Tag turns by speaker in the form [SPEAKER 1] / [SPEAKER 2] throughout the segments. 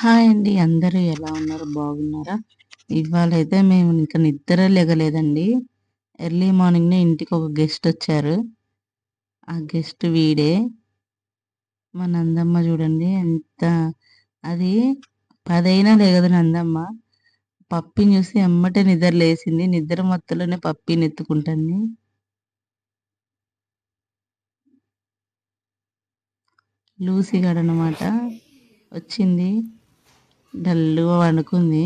[SPEAKER 1] Hi అండి. అందరూ ఎలా ఉన్నారు? బాగున్నారా? ఇవాళైతే మేము ఇంక నిద్ర లెగలేదండి. ఎర్లీ మార్నింగ్‌నే ఇంటికొక గెస్టొచ్చారు. ఆ గెస్ట్ వీడే. మా నందమ్మ చూడండి ఎంత అది 10 అయినా లెగదు నందమ్మ. పప్పిని చూసి ఎమ్మటే నిద్ర లేసింది. నిద్ర మత్తులోనే పప్పిని ఎత్తుకుంటుంది. లూసీ గాడనమాట. వచ్చింది. డల్లుగా పడుకుంది.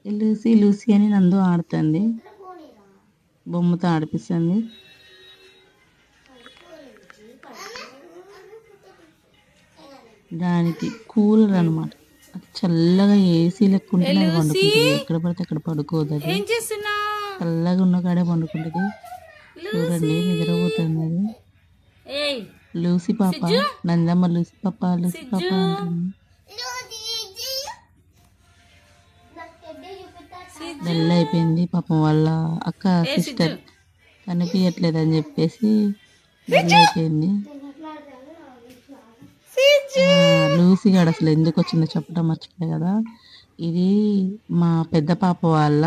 [SPEAKER 1] లూసీ లూసీ అని నందు ఆడుతుంది. బొమ్మతో ఆడిపిస్తుంది. దానికి కూలర్ అనమాట. అది చల్లగా ఏసీ లెక్క ఉంటేనే అది పండుకుంటుంది. ఎక్కడ పడితే అక్కడ పడుకోదు. అది చల్లగా ఉన్న కాడే పండుకుంటుంది. చూడండి నిద్రపోతుంది అది. లూసీ పాప, నందమ్మ లూసీ పాప లూసీ పాప అంటుంది. డల్ అయిపోయింది పాపం. వాళ్ళ అక్క సిస్టర్ కనిపించట్లేదు అని చెప్పేసి డల్ అయిపోయింది. లూసీ గాడు అసలు ఎందుకు వచ్చిందో చెప్పడం మర్చిపోయా కదా. ఇది మా పెద్ద పాప వాళ్ళ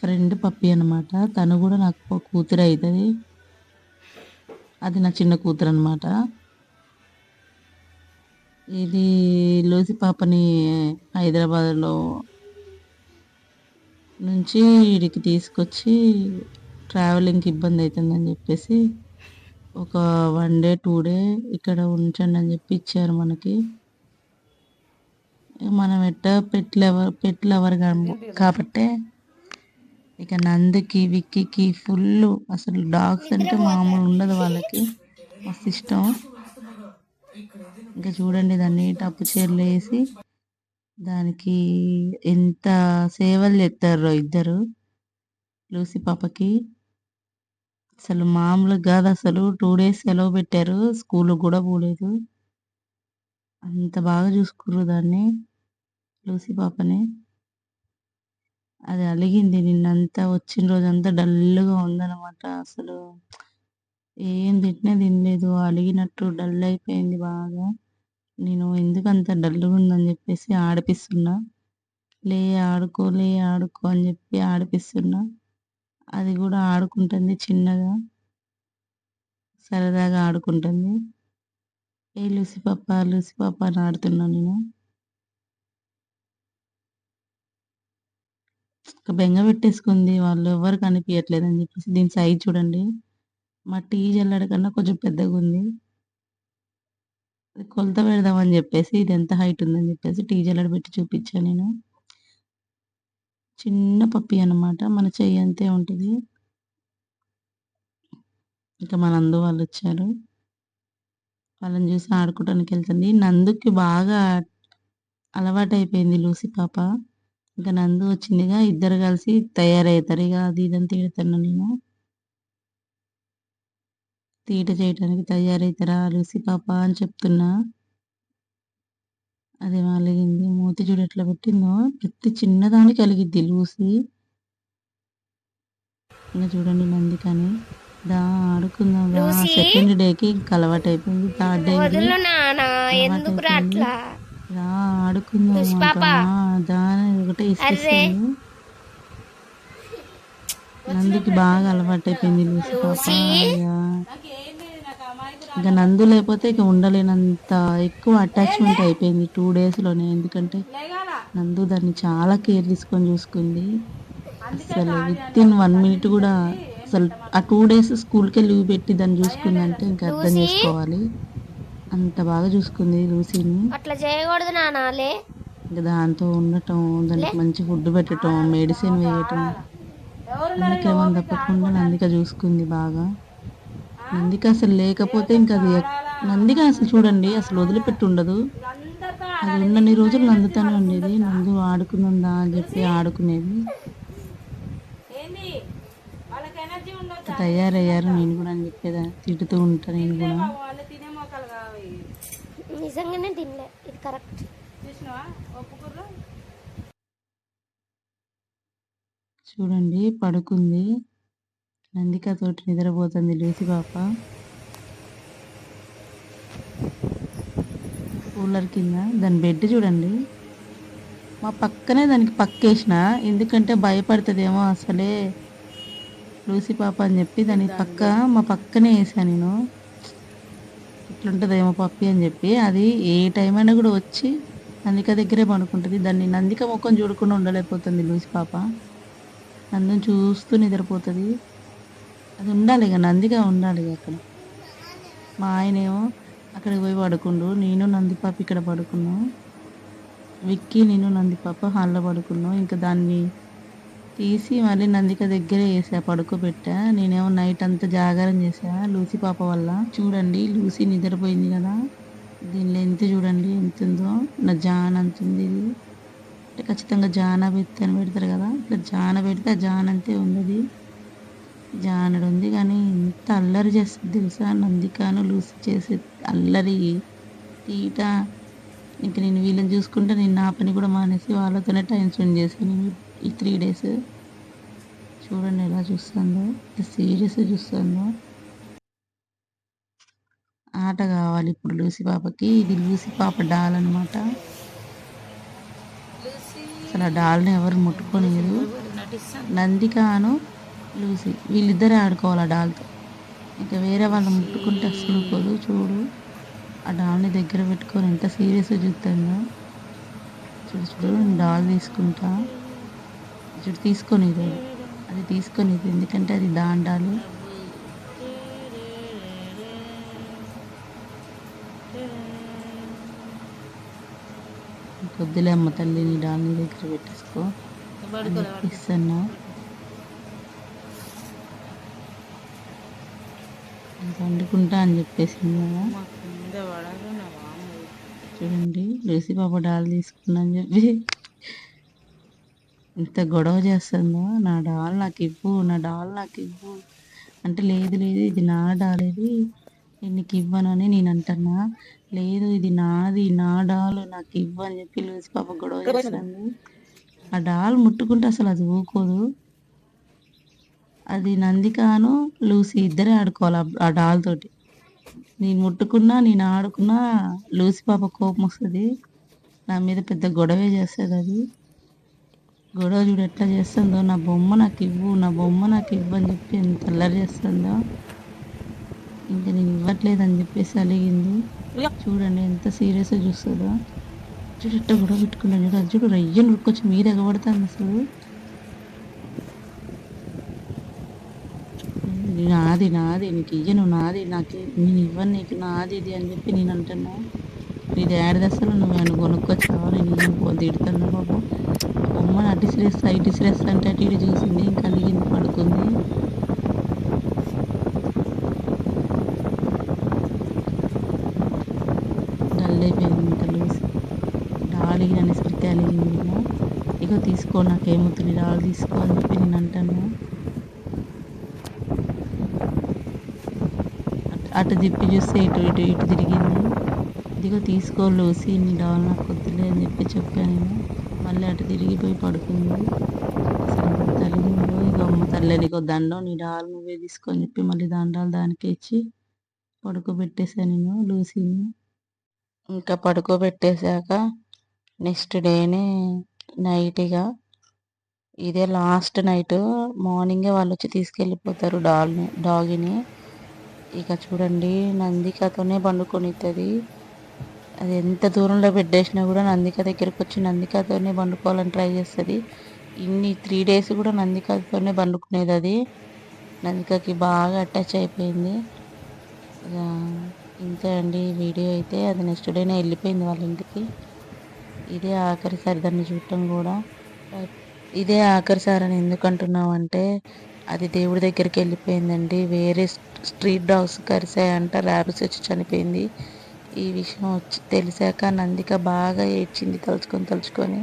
[SPEAKER 1] ఫ్రెండ్ పప్పి అనమాట. తను కూడా నాకు కూతురు అవుతుంది. అది నా చిన్న కూతురు అనమాట. ఇది లూసీ పాపని హైదరాబాద్లో నుంచి వీడికి తీసుకొచ్చి ట్రావెలింగ్కి ఇబ్బంది అవుతుందని చెప్పేసి ఒక 1 డే 2 డే ఇక్కడ ఉంచండి అని చెప్పి ఇచ్చారు మనకి. మనం ఎట్టా పెట్ లవర్ కాబట్టే ఇక నందుకి విక్కీకి ఫుల్ అసలు డాగ్స్ అంటే మామూలు ఉండదు వాళ్ళకి. మస్తు ఇష్టం. ఇంకా చూడండి దాన్ని టప్పు చీరలు వేసి దానికి ఎంత సేవలు చేస్తారో ఇద్దరు. లూసీ పాపకి అసలు మామూలుగా కాదు. అసలు 2 డేస్ సెలవు పెట్టారు. స్కూల్ కూడా పోలేదు. అంత బాగా చూసుకుర్రు దాన్ని, లూసీ పాపని. అది అలిగింది నిన్నంతా. వచ్చిన రోజంతా డల్గా ఉందన్నమాట. అసలు ఏం తిట్టినా తినలేదు. అలిగినట్టు డల్ అయిపోయింది బాగా. నేను ఎందుకు అంత డల్గా ఉందని చెప్పేసి ఆడిపిస్తున్నా. లే ఆడుకో లే ఆడుకో అని చెప్పి ఆడిపిస్తున్నా. అది కూడా ఆడుకుంటుంది చిన్నగా, సరదాగా ఆడుకుంటుంది. ఏ లూసీ పాప అని ఆడుతున్నా నేను. ఒక బెంగ పెట్టేసుకుంది. వాళ్ళు ఎవరు కనిపించట్లేదు అని చెప్పేసి. దీని సైజ్ చూడండి. మా టీ జల్లెడ కన్నా కొంచెం పెద్దగా ఉంది. అది కొలత పెడదామని చెప్పేసి ఇది ఎంత హైట్ ఉందని చెప్పేసి టీ జల్లెడ పెట్టి చూపించాను నేను. చిన్న పప్పి అనమాట. మన చెయ్యి అంతే ఉంటుంది. ఇంకా మా నందు వాళ్ళు వచ్చారు. వాళ్ళని చూసి ఆడుకోవడానికి వెళ్తుంది. నందుకి బాగా అలవాటైపోయింది లూసీ పాప. ఇంకా నందు వచ్చిందిగా, ఇద్దరు కలిసి తయారవుతారు. ఇక అది ఇదని తిడుతున్నా నేను. తీట చేయడానికి తయారవుతారా లూసీ పాప అని చెప్తున్నా. అది అలిగింది. మూతి చూడు ఎట్లా పెట్టిందో. ప్రతి చిన్నదానికి అలిగిద్ది లూసీ. ఇంకా చూడండి నందికని దా ఆడుకుందాం రా. సెకండ్ డేకి ఇంకా అలవాటు అయిపోయింది. థర్డ్ డే రా ఆడుకుందాం దా ఒకటే ఇస్తుంది. నందుకి బాగా అలవాటు అయిపోయింది లూసీ పాప. ఇంకా నందు లేకపోతే ఇక ఉండలేనంత ఎక్కువ అటాచ్మెంట్ అయిపోయింది 2 డేస్లోనే. ఎందుకంటే నందు దాన్ని చాలా కేర్ తీసుకొని చూసుకుంది. అసలు వితిన్ 1 మినిట్ కూడా అసలు ఆ 2 డేస్ స్కూల్కే లీవ్ పెట్టి దాన్ని చూసుకుందంటే ఇంకా అర్థం చేసుకోవాలి. అంత బాగా చూసుకుంది లూసీని.
[SPEAKER 2] అట్లా చేయకూడదు నానాలే.
[SPEAKER 1] ఇంకా దాంతో ఉండటం, దానికి మంచి ఫుడ్ పెట్టడం, మెడిసిన్ వేయటం, అందుకే మనం తప్పకుండా నందిక చూసుకుంది బాగా. నందిక అసలు లేకపోతే ఇంకా అది నందిక అసలు చూడండి అసలు వదిలిపెట్టి ఉండదు. అది ఉన్నన్ని రోజులు నందుతానే ఉండేది. నందు ఆడుకుందా అని చెప్పి ఆడుకునేది. తయారయ్యారు నేను కూడా అని చెప్పేదా తిడుతూ ఉంటా నేను కూడా.
[SPEAKER 2] నిజంగానే తినలే, ఇది కరెక్ట్.
[SPEAKER 1] చూడండి పడుకుంది. నందిక తోటి నిద్రపోతుంది లూసీ పాప. కూలర్ కింద దాని బెడ్ చూడండి. మా పక్కనే దానికి పక్కేసిన, ఎందుకంటే భయపడుతుందేమో అసలే లూసి పాప అని చెప్పి దాని పక్క మా పక్కనే వేసాను నేను. ఇట్లుంటుందేమో పప్పి అని చెప్పి. అది ఏ టైం అయినా కూడా వచ్చి నందిక దగ్గరే పడుకుంటుంది. దాన్ని నందిక ముఖం చూడకుండా ఉండలేకపోతుంది లూసి పాప. నందుని చూస్తూ నిద్రపోతుంది. అది ఉండాలి ఇక, నందిక ఉండాలి ఇక అక్కడ. మా ఆయనేమో అక్కడికి పోయి పడుకుండు. నేను నందిపాప ఇక్కడ పడుకున్నాం. విక్కీ నేను నందిపాప హాల్లో పడుకున్నాం. ఇంకా దాన్ని తీసి మళ్ళీ నందిక దగ్గరే వేసా, పడుకోబెట్టా. నేనేమో నైట్ అంతా జాగారం చేసా లూసి పాప వల్ల. చూడండి లూసి నిద్రపోయింది కదా, దీనిలో ఎంత చూడండి ఎంత ఉందో. నా జాన్ అంత ఉంది. ఇది అంటే ఖచ్చితంగా జాన పెడితే అని పెడతారు కదా, ఇట్లా జాన పెడితే ఆ జాన్ అంతే ఉంది. జానడు ఉంది కానీ ఎంత అల్లరి చేస్తుంది తెలుసా నందికాను లూసి చేసే అల్లరి తీట. ఇంక నేను వీళ్ళని చూసుకుంటే నేను నా పని కూడా మానేసి వాళ్ళతోనే టైం స్పెండ్ చేశాను ఈ 3 days. చూడండి ఎలా చూస్తుందో, సీరియస్ చూస్తుందో. ఆట కావాలి ఇప్పుడు లూసి పాపకి. ఇది లూసి పాప డాల్ అనమాట. అసలు ఆ డాల్ని ఎవరు ముట్టుకోనియరు. నందికాను లూసి వీళ్ళిద్దరే ఆడుకోవాలి ఆ డాల్తో. ఇంకా వేరే వాళ్ళు ముట్టుకుంటే అస్సలు పోదు. చూడు ఆ డాల్ని దగ్గర పెట్టుకొని ఎంత సీరియస్గా చూస్తుందో. చూడు చూడు, నేను డాల్ తీసుకుంటా. చూడు తీసుకొని అది తీసుకొని ఎందుకంటే అది దాండాలు. కొద్దిలే అమ్మ తల్లి, నీ డాల్ని దగ్గర పెట్టేసుకో ఇస్తున్నా. వండుకుంటా అని చెప్పేసింది కదా. చూడండి లూసి పాప డాల్ తీసుకున్నా అని చెప్పి ఇంత గొడవ చేస్తుందో. నా డాల్ నాకు ఇవ్వు, నా డాల్ నాకు ఇవ్వు అంటే, లేదు లేదు ఇది నా డాల్, ఇది నేను నీకు ఇవ్వను అని నేను అంటున్నా. లేదు ఇది నాది, నా డాల్ నాకు ఇవ్వు అని చెప్పి లూసి పాప గొడవ చేస్తుంది. ఆ డాల్ ముట్టుకుంటే అసలు అది ఊకోదు. అది నందికాను లూసి ఇద్దరే ఆడుకోవాలి ఆ డాల్ తోటి. నేను ముట్టుకున్నా నేను ఆడుకున్నా లూసి పాప కోపం వస్తుంది. నా మీద పెద్ద గొడవే చేస్తుంది అది. గొడవ చూడు ఎట్లా చేస్తుందో. నా బొమ్మ నాకు ఇవ్వు, నా బొమ్మ నాకు ఇవ్వు అని చెప్పి ఎంత అల్లరి చేస్తుందో. ఇంకా నేను ఇవ్వట్లేదని చెప్పేసి అలిగింది. చూడండి ఎంత సీరియస్గా చూస్తుందో. చూడు ఎట్లా గొడవ పెట్టుకున్నాను చూడు. అది చూడు రయ్యను ఉరుకొచ్చి మీద ఎగబడతాను అసలు. నాది నాది నీకు ఇయ్యను, నాది నాకు నేను ఇవ్వను నీకు, నాది ఇది అని చెప్పి నేను అంటున్నా. నీది ఏడాది అసలు నువ్వు కొనుక్కొచ్చావా, నేను ఇవ్వను తిడుతున్నా బాబు. బొమ్మను అటు ఇసిరేస్తా ఇటు ఇసిరేస్తా అంటే అటు ఇటు చూసింది. ఇంకా అలిగింది, పడుకుంది. డల్ అయిపోయింది ఇంకా లూసి. డాలికి నన్ను ఇసరికి అలిగింది. ఇగో తీసుకో నాకేమవుతుంది డాల్ తీసుకో అని చెప్పి నేను అంటాను. అటు తిప్పి చూస్తే ఇటు ఇటు ఇటు తిరిగింది. ఇదిగో తీసుకో లూసి, నీ డాల్ నాకు వద్దులే అని చెప్పి చెప్పాను నేను. మళ్ళీ అటు తిరిగిపోయి పడుకుంది. అసలు ఎంత తలిగిందో. ఇక అమ్మ తల్లి నీకు దండం, నీ డాల్ నువ్వే తీసుకో అని చెప్పి మళ్ళీ దండాలు దానికే ఇచ్చి పడుకోబెట్టేశాను నేను లూసీని. ఇంకా పడుకోబెట్టేశాక నెక్స్ట్ డేనే నైట్గా, ఇదే లాస్ట్ నైట్, మార్నింగే వాళ్ళు వచ్చి తీసుకెళ్ళిపోతారు డాగిని. ఇక చూడండి నందికతోనే పండుకొనిస్తుంది. అది ఎంత దూరంలో పెట్టేసినా కూడా నందిక దగ్గరకు వచ్చి నందికతోనే పండుకోవాలని ట్రై చేస్తుంది. ఇన్ని 3 days కూడా నందికతోనే పండుకునేది అది. నందికకి బాగా అటాచ్ అయిపోయింది. ఇక ఇంతే అండి వీడియో అయితే. అది నెక్స్ట్ డేనే వెళ్ళిపోయింది వాళ్ళ ఇంటికి. ఇదే ఆఖరిసారి దాన్ని చూడటం కూడా. ఇదే ఆఖరిసారి అని ఎందుకు అంటున్నామంటే, అది దేవుడి దగ్గరికి వెళ్ళిపోయిందండి. వేరే స్ట్రీట్ డాగ్స్ కరిసాయంట, ర్యాబిట్స్ వచ్చి చనిపోయింది. ఈ విషయం తెలిసాక నందిక బాగా ఏడ్చింది తలుచుకొని.